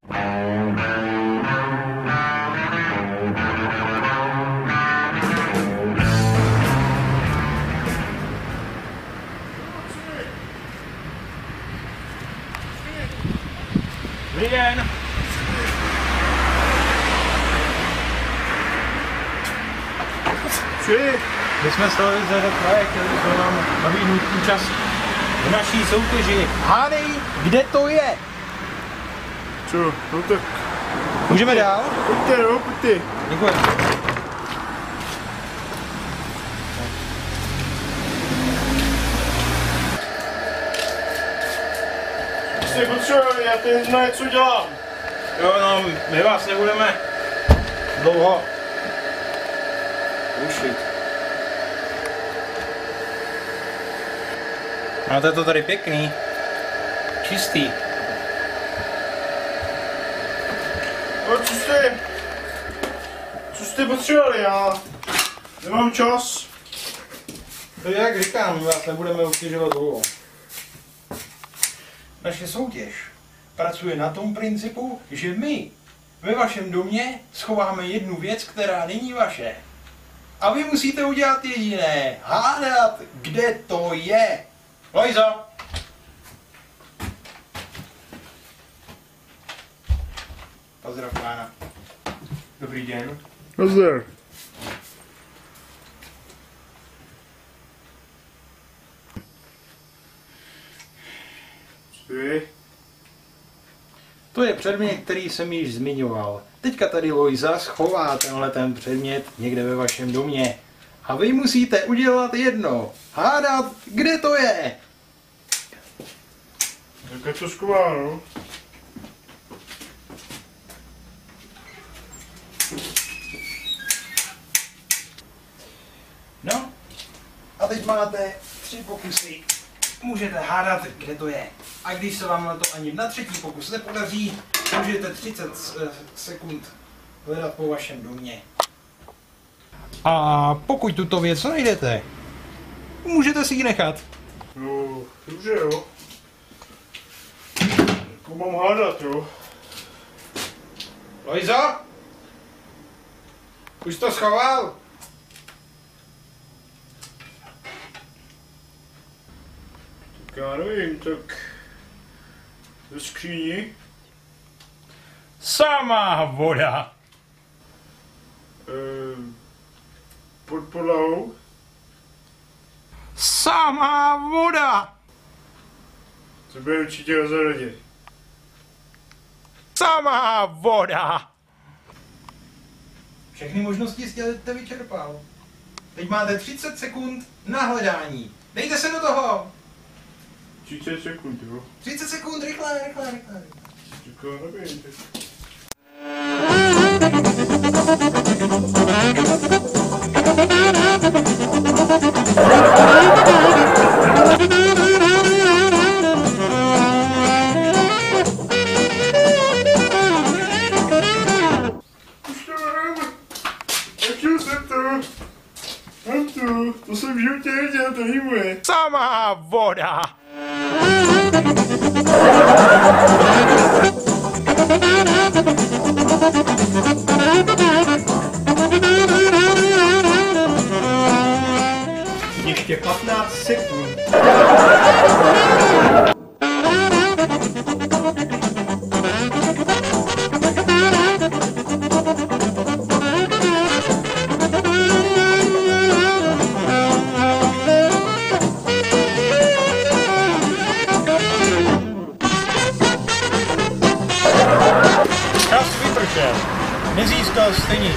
Dobrý den. My jsme z televize kraje, chtěli jsme vám nabídnout účast v naší soutěži. Hádej, kde to je? Co? No tak... Můžeme dál? Pojďte, no, pojďte. Děkuji. Jste potřebovali, já teď znám, co dělám. Jo, no, my vás nebudeme dlouho rušit. Máte to tady pěkný, čistý. No, co jste potřebovali, já nemám čas. To jak říkám, my vás nebudeme obtěžovat dlouho. Naše soutěž pracuje na tom principu, že my ve vašem domě schováme jednu věc, která není vaše. A vy musíte udělat jediné. Hádat, kde to je. Lojzo! Pozdrav pána. Dobrý den. Nazdar. To je předmět, který jsem již zmiňoval. Teďka tady Lojza schová tenhle ten předmět někde ve vašem domě. A vy musíte udělat jedno. Hádat, kde to je. Tak je to schováno. No, a teď máte 3 pokusy. Můžete hádat, kde to je. A když se vám na to ani na 3. pokus nepodaří, můžete 30 sekund hledat po vašem domě. A pokud tuto věc najdete, můžete si ji nechat. No, dobře, jo. Jako mám hádat, jo. Lojzo? Už to schoval? Tak já nevím, tak... Ze skříni. Samá voda. Pod podlahou. Samá voda. To bude určitě na zahradě. Samá voda. Všechny možnosti jste vyčerpal. Teď máte 30 sekund na hledání. Dejte se do toho. 30 sekund, jo. 30 sekund, rychle, rychle, rychle. Tak já nevím, tak... Už to mám. Nechtěl jsem to. Mám to jsem v životě nedělal, to není moje. Samá voda. Ještě 15 sekund. Čas vypršel. Nezískal jste nic.